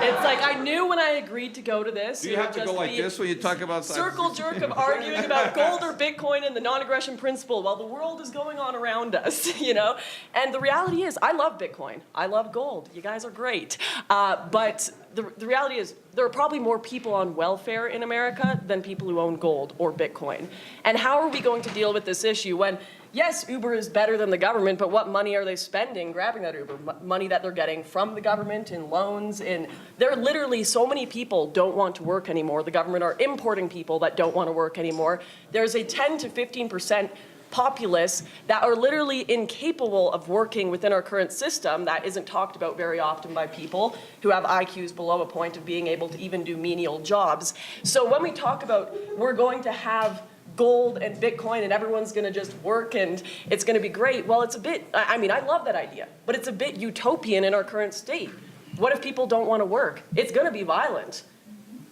It's like I knew when I agreed to go to this. Do it you would have to just go like be this when you talk about circle jerk of arguing about gold or Bitcoin and the non-aggression principle while the world is going on around us, you know? And the reality is, I love Bitcoin. I love gold. You guys are great. But the reality is, there are probably more people on welfare in America than people who own gold or Bitcoin. And how are we going to deal with this issue when, yes, Uber is better than the government, but what money are they spending grabbing that Uber? Money that they're getting from the government in loans. There are literally so many people don't want to work anymore. The government are importing people that don't want to work anymore. There's a 10 to 15% populace that are literally incapable of working within our current system that isn't talked about very often by people who have IQs below a point of being able to even do menial jobs. So when we talk about we're going to have gold and Bitcoin and everyone's going to just work and it's going to be great, well, it's a bit, I mean, I love that idea, but it's a bit utopian in our current state. What if people don't want to work? It's going to be violent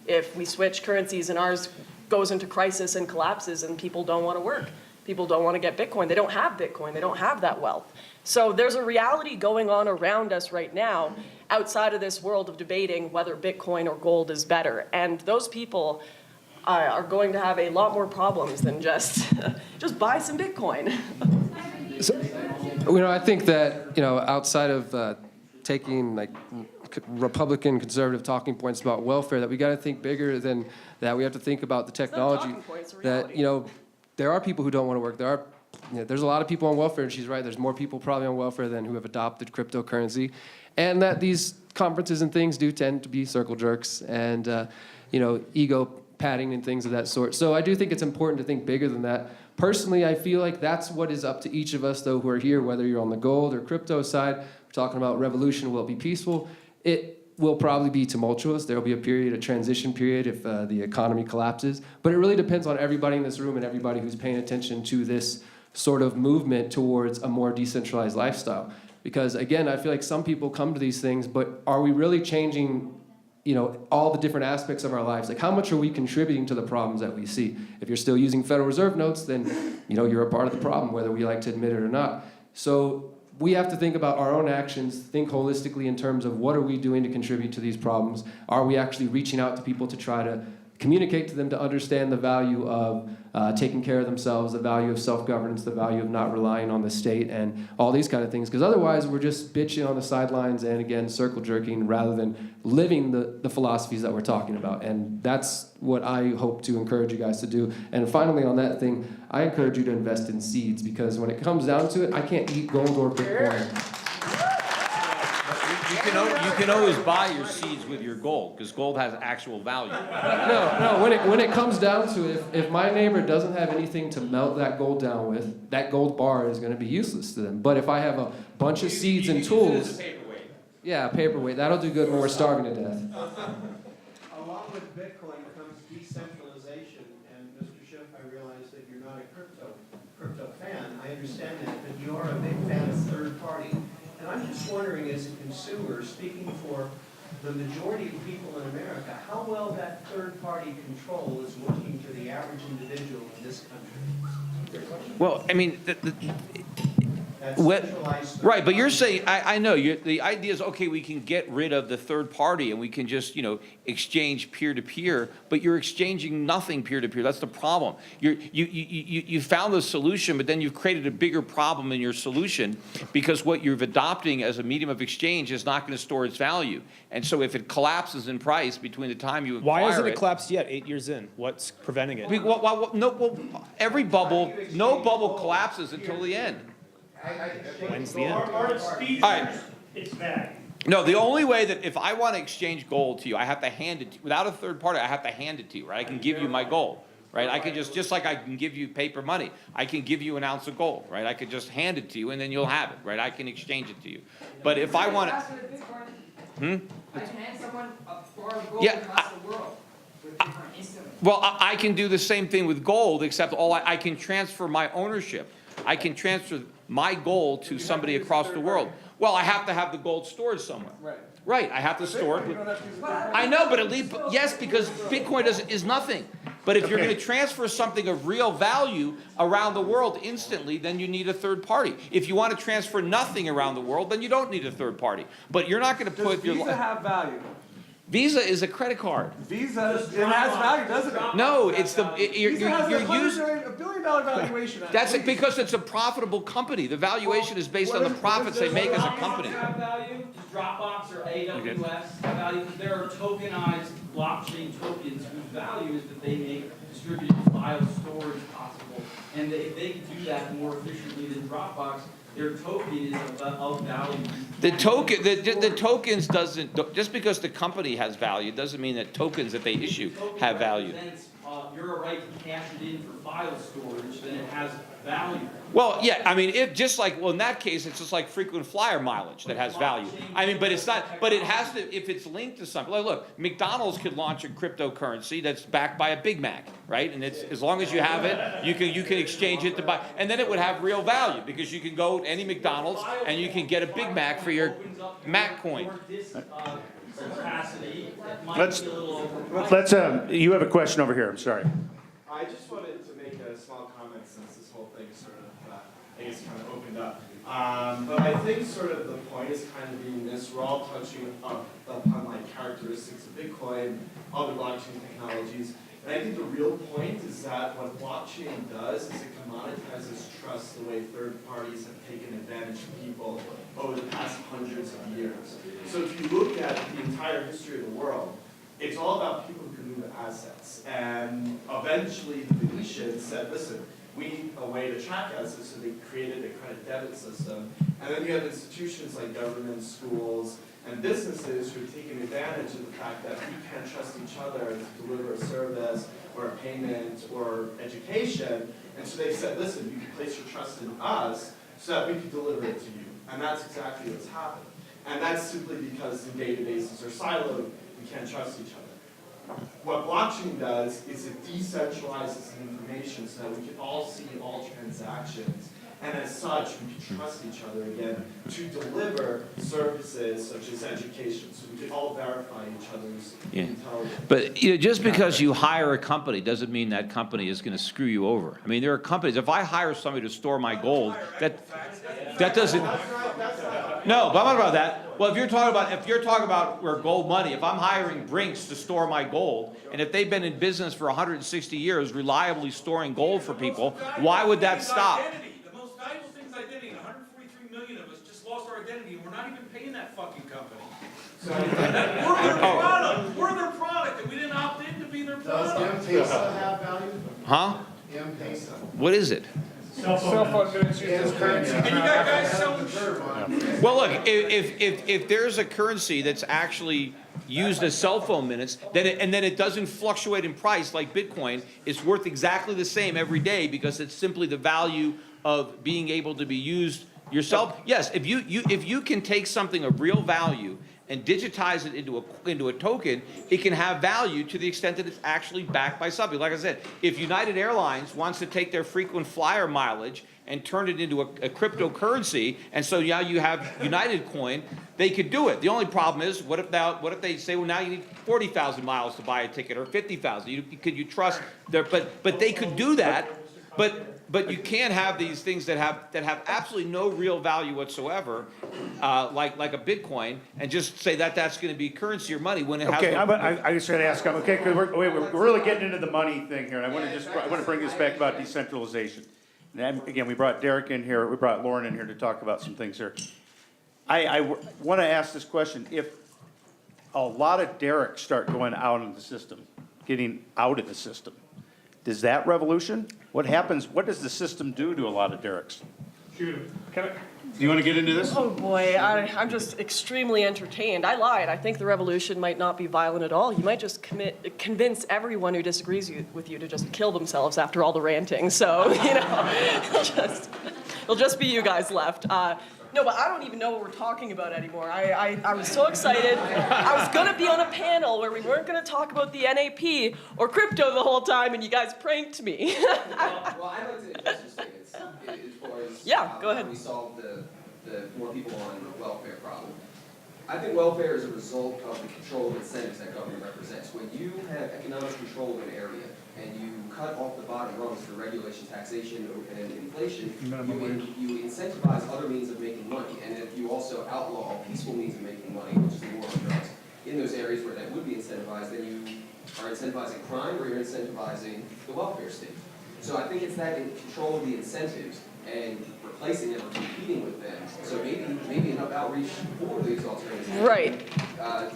if we switch currencies and ours goes into crisis and collapses and people don't want to work. People don't want to get Bitcoin. They don't have Bitcoin. They don't have that wealth. So there's a reality going on around us right now outside of this world of debating whether Bitcoin or gold is better. And those people are going to have a lot more problems than just buy some Bitcoin. So, you know, I think that, you know, outside of taking like Republican conservative talking points about welfare, that we got to think bigger than that. We have to think about the technology talking points, it's that, you know, there are people who don't want to work. There's a lot of people on welfare, and she's right. There's more people probably on welfare than who have adopted cryptocurrency, and that these conferences and things do tend to be circle jerks and, you know, ego patting and things of that sort. So I do think it's important to think bigger than that. Personally, I feel like that's what is up to each of us, though, who are here, whether you're on the gold or crypto side. We're talking about revolution. Will it be peaceful? It will probably be tumultuous. There will be a transition period if the economy collapses. But it really depends on everybody in this room and everybody who's paying attention to this sort of movement towards a more decentralized lifestyle. Because again, I feel like some people come to these things, but are we really changing, you know, all the different aspects of our lives? Like, how much are we contributing to the problems that we see? If you're still using Federal Reserve notes, then, you know, you're a part of the problem, whether we like to admit it or not. So we have to think about our own actions, think holistically in terms of what are we doing to contribute to these problems? Are we actually reaching out to people to try to communicate to them to understand the value of taking care of themselves, the value of self-governance, the value of not relying on the state, and all these kind of things? Because otherwise, we're just bitching on the sidelines and, again, circle jerking rather than living the philosophies that we're talking about. And that's what I hope to encourage you guys to do. And finally, on that thing, I encourage you to invest in seeds, because when it comes down to it, I can't eat gold or Bitcoin. You can always buy your seeds with your gold, because gold has actual value. No, when it comes down to it, if my neighbor doesn't have anything to melt that gold down with, that gold bar is going to be useless to them. But if I have a bunch of seeds and tools, yeah, paperweight, that'll do good when we're starving to death. Along with Bitcoin comes decentralization, and Mr. Schiff, I realize that you're not a crypto fan. I understand that, but you are a big fan of third party. And I'm just wondering, as a consumer, speaking for the majority of people in America, how well that third-party control is working to the average individual in this country? Well, I mean, That's What, centralized. right, but you're saying, I know, the idea is, okay, we can get rid of the third party and we can just, exchange peer-to-peer, but you're exchanging nothing peer-to-peer. That's the problem. You found the solution, but then you've created a bigger problem in your solution because what you're adopting as a medium of exchange is not going to store its value. And so if it collapses in price between the time you acquire Why hasn't it it. collapsed yet? 8 years in. What's preventing it? Every bubble, no bubble collapses until the end. When's the end? All right. No, the only way that if I want to exchange gold to you, I have to hand it to you. Without a third party, I have to hand it to you, right? I can give you my gold, right? I can just like I can give you paper money, I can give you an ounce of gold, right? I could just hand it to you and then you'll have it, right? I can exchange it to you. But if I want to, I can hand someone a bar of gold Yeah, across the world with Bitcoin instantly. well, I can do the same thing with gold, except I can transfer my ownership. I can transfer my gold to somebody across the world. Well, I have to have the gold stored somewhere. Right, I have to store it. I know, but at least, yes, because Bitcoin is nothing. But if you're going to transfer something of real value around the world instantly, then you need a third party. If you want to transfer nothing around the world, then you don't need a third party. But you're not going to put your. Does Visa have value? Visa is a credit card. Visa, it has value, doesn't it? No, it's the you're Visa has using. $100 billion valuation. That's it, because it's a profitable company. The valuation is based on the profits they make as a company. Have value? Does Dropbox or AWS have value? There are tokenized blockchain tokens whose value is that they make distributed file storage possible. And if they can do that more efficiently than Dropbox, their token is of value. The tokens doesn't, just because the company has value, doesn't mean that tokens that they issue have value. Your right to cash it in for file storage, then it has value. Well, yeah, I mean, in that case, it's just like frequent flyer mileage that has value. I mean, but it's not, but it has to, if it's linked to something. Like, look, McDonald's could launch a cryptocurrency that's backed by a Big Mac, right? And it's, as long as you have it, you can exchange it to buy, and then it would have real value, because you can go to any McDonald's and you can get a Big Mac for your Mac coin. Let's, you have a question over here, I'm sorry. I just wanted to make a small comment since this whole thing sort of, I guess, kind of opened up. But I think sort of the point is kind of being this, we're all touching upon like characteristics of Bitcoin, other blockchain technologies. And I think the real point is that what blockchain does is it commoditizes trust the way third parties have taken advantage of people over the past hundreds of years. So if you look at the entire history of the world, it's all about people who can move assets. And eventually the Venetians said, listen, we need a way to track assets, so they created a credit debit system. And then you have institutions like government, schools, and businesses who have taken advantage of the fact that we can't trust each other to deliver a service or a payment or education. And so they said, listen, you can place your trust in us so that we can deliver it to you. And that's exactly what's happened. And that's simply because the databases are siloed, we can't trust each other. What blockchain does is it decentralizes the information so that we can all see all transactions. And as such, we can trust each other again to deliver services such as education. So we can all verify each other's intelligence. But just because you hire a company doesn't mean that company is going to screw you over. I mean, there are companies, if I hire somebody to store my gold, that doesn't. No, but I'm not about that. Well, if you're talking about where gold money, if I'm hiring Brinks to store my gold, and if they've been in business for 160 years, reliably storing gold for people, why would that stop? The most valuable thing is identity. 143 million of us just lost our identity, and we're not even paying that fucking company. We're their product, and we didn't opt in to be their product. Does M-Pesa have value? Huh? M-Pesa. What is it? Cell phone minutes used as currency. And you got guys selling. Well, look, if there's a currency that's actually used as cell phone minutes, then it doesn't fluctuate in price like Bitcoin, it's worth exactly the same every day because it's simply the value of being able to be used yourself. Yes, if you can take something of real value and digitize it into a token, it can have value to the extent that it's actually backed by something. Like I said, if United Airlines wants to take their frequent flyer mileage and turn it into a cryptocurrency, and so now you have United Coin, they could do it. The only problem is, what if they say, well, now you need 40,000 miles to buy a ticket or 50,000? Could you trust their? But they could do that. But you can't have these things that have absolutely no real value whatsoever, like a Bitcoin, and just say that that's going to be currency or money when it has. Okay, no, I just gotta ask, okay, because we're really getting into the money thing here, and I want to bring this back about decentralization. And again, we brought Derrick in here, we brought Lauren in here to talk about some things here. I want to ask this question: if a lot of Derricks start going out of the system, getting out of the system, does that revolution? What happens? What does the system do to a lot of Derricks? Do you want to get into this? Oh boy, I'm just extremely entertained. I lied. I think the revolution might not be violent at all. You might just convince everyone who disagrees with you to just kill themselves after all the ranting. So, you know, it'll just be you guys left. No, but I don't even know what we're talking about anymore. I was so excited. I was going to be on a panel where we weren't going to talk about the NAP or crypto the whole time, and you guys pranked me. Well, I'd like to address this thing as far as go ahead. how we solve the more people on the welfare problem. I think welfare is a result of the control of incentives that government represents. When you have economic control of an area and you cut off the bottom rungs for regulation, taxation, and inflation, you incentivize other means of making money. And if you also outlaw peaceful means of making money, which is the war on drugs, in those areas where that would be incentivized, then you are incentivizing crime or you're incentivizing the welfare state. So I think it's that in control of the incentives and replacing them or competing with them. So maybe enough outreach for these alternatives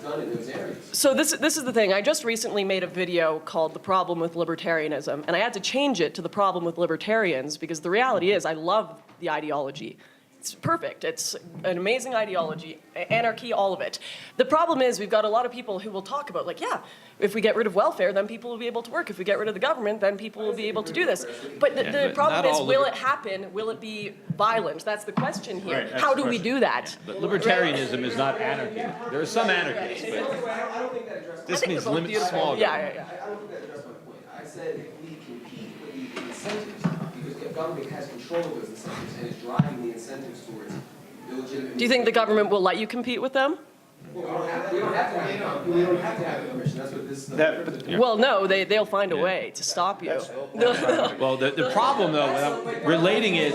done in those areas. So this is the thing. I just recently made a video called "The Problem with Libertarianism," and I had to change it to "The Problem with Libertarians" because the reality is I love the ideology. It's perfect. It's an amazing ideology, anarchy, all of it. The problem is we've got a lot of people who will talk about, like, yeah, if we get rid of welfare, then people will be able to work. If we get rid of the government, then people will be able to do this. But the problem is, will it happen? Will it be violent? That's the question here. Right, How do we do that? But libertarianism is not anarchy. There are some anarchists, but I don't think that addresses this means limit small government. I don't think that addressed my point. I said if we compete with the incentives, because if government has control of those incentives and is driving the incentives towards illegitimate. Do you think the government will let you compete with them? Well, we don't have to have permission. That's what this. Well, no, they'll find a way to stop you. Well, the problem, though, without relating it.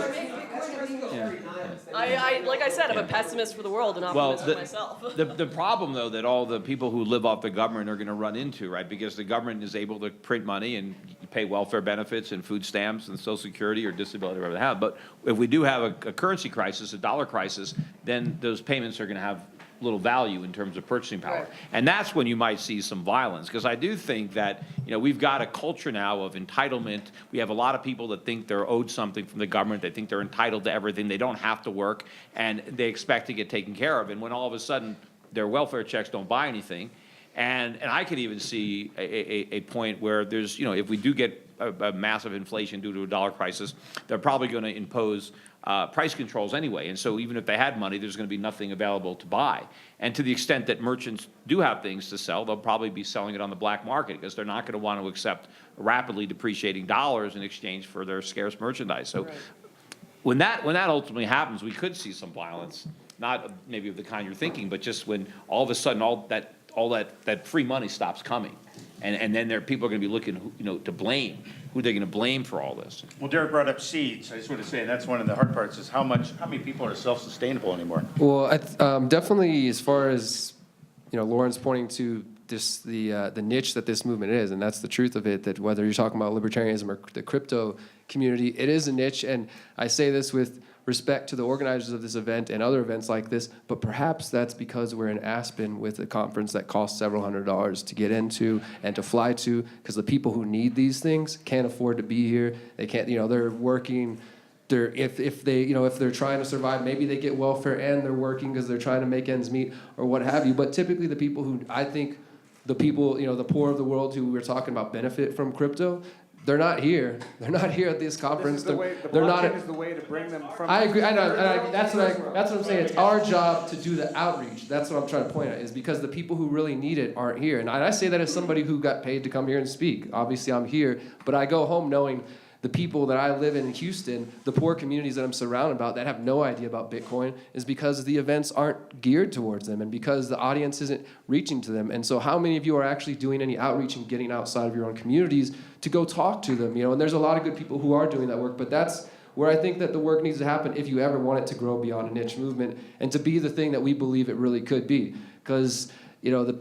Like I said, I'm a pessimist for the world and optimist for myself. The problem, though, that all the people who live off the government are going to run into, right? Because the government is able to print money and pay welfare benefits and food stamps and Social Security or disability, whatever they have. But if we do have a currency crisis, a dollar crisis, then those payments are going to have little value in terms of purchasing power. Right. And that's when you might see some violence, because I do think that, you know, we've got a culture now of entitlement. We have a lot of people that think they're owed something from the government. They think they're entitled to everything. They don't have to work, and they expect to get taken care of. And when all of a sudden their welfare checks don't buy anything, and I could even see a point where there's, you know, if we do get a massive inflation due to a dollar crisis, they're probably going to impose price controls anyway. And so even if they had money, there's going to be nothing available to buy. And to the extent that merchants do have things to sell, they'll probably be selling it on the black market because they're not going to want to accept rapidly depreciating dollars in exchange for their scarce merchandise. So when that ultimately happens, we could see some violence, not maybe of the kind you're thinking, but just when all of a sudden all that free money stops coming. And then people are going to be looking, you know, to blame. Who they're going to blame for all this. Well, Derrick brought up seeds. I just want to say that's one of the hard parts is how many people are self-sustainable anymore? Well, definitely as far as, you know, Lauren's pointing to this, the niche that this movement is, and that's the truth of it, that whether you're talking about libertarianism or the crypto community, it is a niche. And I say this with respect to the organizers of this event and other events like this, but perhaps that's because we're in Aspen with a conference that costs several $100s to get into and to fly to, because the people who need these things can't afford to be here. They can't, you know, they're working. If they're trying to survive, maybe they get welfare and they're working because they're trying to make ends meet or what have you. But typically the people who, I think, the people, you know, the poor of the world who we're talking about benefit from crypto, they're not here. They're not here at this conference. This is they're not. is the way to bring them from. I agree. I know. That's what I'm saying. It's our job to do the outreach. That's what I'm trying to point at. Is because the people who really need it aren't here. And I say that as somebody who got paid to come here and speak. Obviously, I'm here, but I go home knowing the people that I live in Houston, the poor communities that I'm surrounded by that have no idea about Bitcoin, is because the events aren't geared towards them and because the audience isn't reaching to them. And so how many of you are actually doing any outreach and getting outside of your own communities to go talk to them? And there's a lot of good people who are doing that work, but that's where I think that the work needs to happen if you ever want it to grow beyond a niche movement and to be the thing that we believe it really could be. Because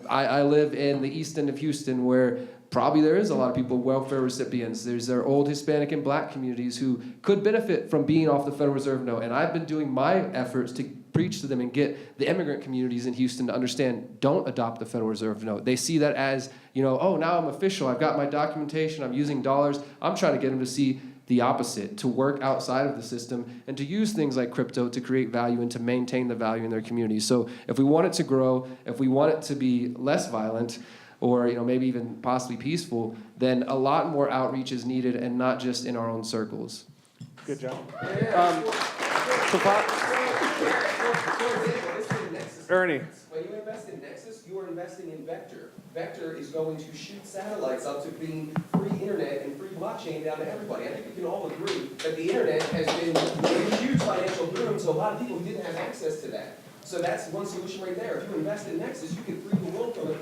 I live in the east end of Houston where probably there is a lot of people, welfare recipients. There's our old Hispanic and Black communities who could benefit from being off the Federal Reserve note. And I've been doing my efforts to preach to them and get the immigrant communities in Houston to understand, don't adopt the Federal Reserve note. They see that as, oh, now I'm official. I've got my documentation. I'm using dollars. I'm trying to get them to see the opposite, to work outside of the system and to use things like crypto to create value and to maintain the value in their communities. So if we want it to grow, if we want it to be less violent, or maybe even possibly peaceful, then a lot more outreach is needed, and not just in our own circles. Good job. Ernie. When you invest in Nexus, you are investing in Vector. Vector is going to shoot satellites up to being free internet and free blockchain down to everybody. I think we can all agree that the internet has been a huge financial boom to a lot of people who didn't have access to that. So that's one solution right there. If you invest in Nexus, you can free the world from it,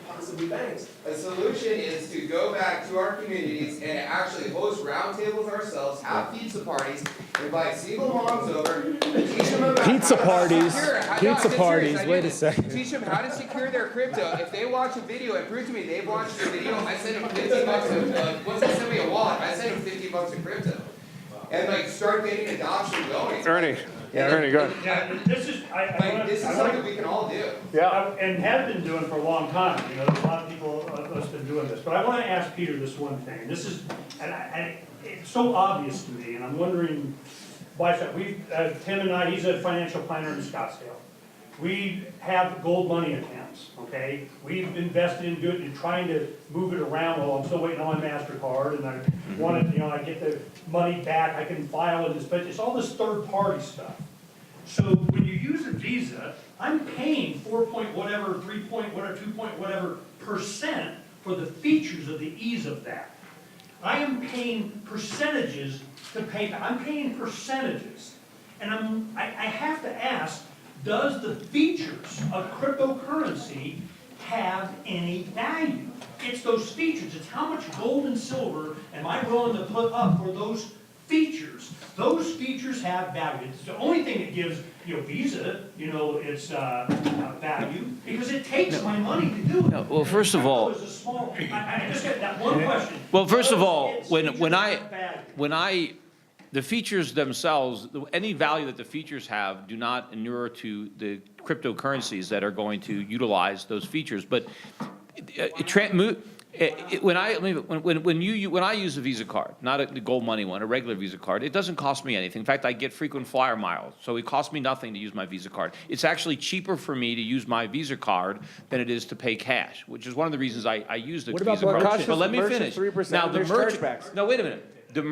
possibly banks. The solution is to go back to our communities and actually host roundtables ourselves, have pizza parties, invite single moms over, teach them about Pizza how parties. to secure, Pizza parties. I Wait do a second. Teach them how to secure their crypto. If they watch a video and prove to me they've watched a video, I send them $50 once they send me a wallet, I send them $50 in crypto. And start getting adoption going. Ernie. Yeah, Ernie, go ahead. Yeah, this is, This is something we can all do. Yeah. And have been doing for a long time. There's a lot of people that's been doing this. But I want to ask Peter this one thing. And this is, and it's so obvious to me, and I'm wondering why. Tim and I, he's a financial planner in Scottsdale. We have gold money accounts, okay? We've invested in good and trying to move it around. Well, I'm still waiting on my MasterCard, and I wanted, I get the money back, I can file it, but it's all this third-party stuff. So when you use a Visa, I'm paying 4 point whatever, 3 point whatever, 2 point whatever % for the features of the ease of that. I am paying percentages to pay. I'm paying percentages, and I have to ask, does the features of cryptocurrency have any value? It's those features. It's how much gold and silver am I willing to put up for those features. Those features have value. It's the only thing that gives Visa its value, because it takes my money to do it. No, well, first of all, I just got that one question. well, first of all, the features themselves, any value that the features have do not inure to the cryptocurrencies that are going to utilize those features. But when I use a Visa card, not a gold money one, a regular Visa card, it doesn't cost me anything. In fact, I get frequent flyer miles, so it costs me nothing to use my Visa card. It's actually cheaper for me to use my Visa card than it is to pay cash, which is one of the reasons I use the Visa card. But let me finish. Now the merchant. No, wait a minute. The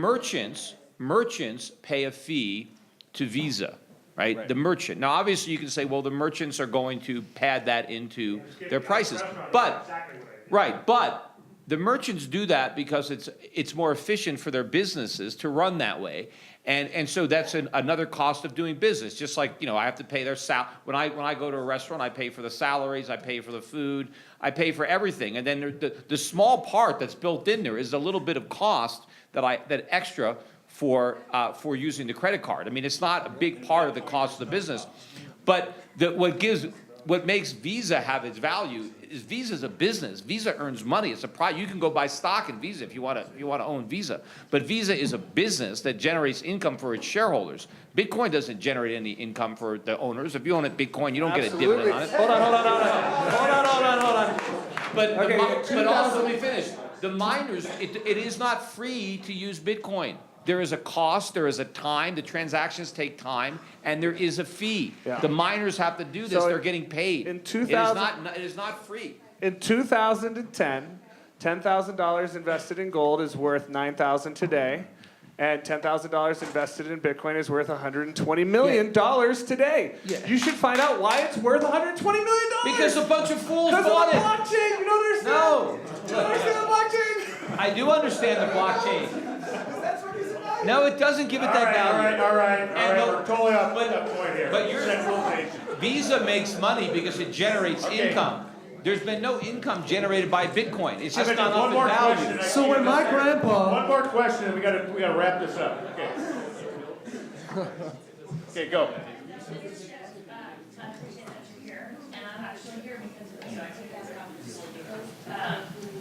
merchants pay a fee to Visa. Right? The merchant. Now, obviously, you can say, well, the merchants are going to pad that into their prices. But, right, but the merchants do that because it's more efficient for their businesses to run that way. And so that's another cost of doing business. Just like, I have to pay their when I go to a restaurant, I pay for the salaries, I pay for the food, I pay for everything. And then the small part that's built in there is a little bit of cost that extra for using the credit card. I mean, it's not a big part of the cost of the business, but what makes Visa have its value is Visa's a business. Visa earns money. It's a product. You can go buy stock in Visa if you want to own Visa, but Visa is a business that generates income for its shareholders. Bitcoin doesn't generate any income for the owners. If you own a Bitcoin, you don't get a dividend on it. Hold on. But also, let me finish. The miners, it is not free to use Bitcoin. There is a cost, there is a time, the transactions take time, and there is a fee. Yeah. The miners have to do this, they're getting paid. In 2000, it is not free. In 2010, $10,000 invested in gold is worth $9,000 today, and $10,000 invested in Bitcoin is worth $120 million today. Yeah. You should find out why it's worth $120 million. Because a bunch of fools bought it. Blockchain, you don't understand? No. Do you understand the blockchain? I do understand the blockchain. No, it doesn't give it that value. All right, And no- we're totally off the point here. But you're- Centralization. Visa makes money because it generates Okay. income. There's been no income generated by Bitcoin. It's I've just got gone one up more in question. value. I So see when you my got there. grandpa- One more question, and we gotta wrap this up. Okay. Okay, go. I appreciate that you're here, and I'm actually here because of you. I took this conference.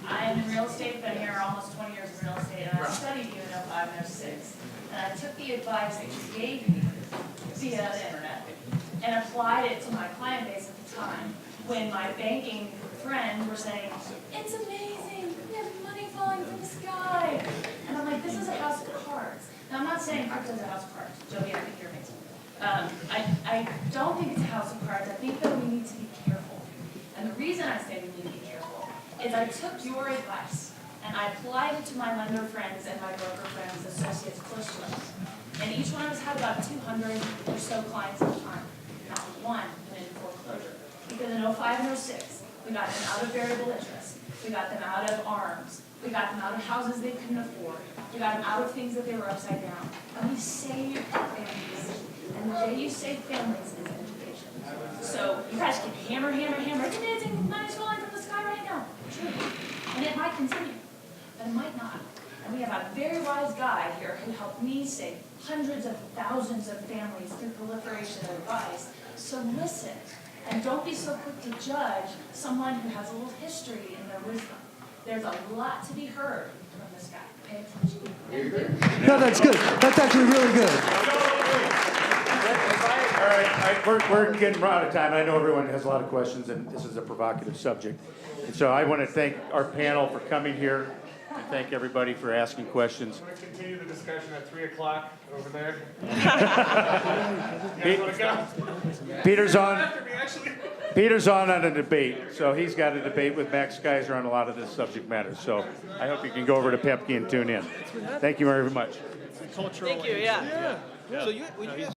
I'm in real estate, been here almost 20 years in real estate, and I studied you in 05 and 06. And I took the advice that you gave me via the internet and applied it to my client base at the time when my banking friends were saying, it's amazing, we have money falling from the sky. And I'm like, this is a house of cards. Now, I'm not saying crypto's a house of cards. Joby, I think you're amazing. I don't think it's a house of cards. I think that we need to be careful. And the reason I say we need to be careful is I took your advice and I applied it to my lender friends and my broker friends, associates close to us. And each one of us had about 200 or so clients at the time. Not one went into foreclosure. Because in 05 and 06, we got them out of variable interest. We got them out of ARMs. We got them out of houses they couldn't afford. We got them out of things that they were upside down. And we saved families. And the way you save families is education. So you guys can hammer. It's amazing, money's falling from the sky right now. True. And it might continue, but it might not. And we have a very wise guy here who helped me save hundreds of thousands of families through proliferation of advice. So listen, and don't be so quick to judge someone who has a little history in their wisdom. There's a lot to be heard from this guy. Pay attention. No, that's good. That's actually really good. All right, we're getting out of time. I know everyone has a lot of questions, and this is a provocative subject. And so I want to thank our panel for coming here, and thank everybody for asking questions. We're going to continue the discussion at 3 o'clock over there. You guys want to go? Peter's on a debate, so he's got a debate with Max Kaiser on a lot of this subject matter. So I hope you can go over to Pepke and tune in. Thank you very much. Thank you, yeah. So when you guys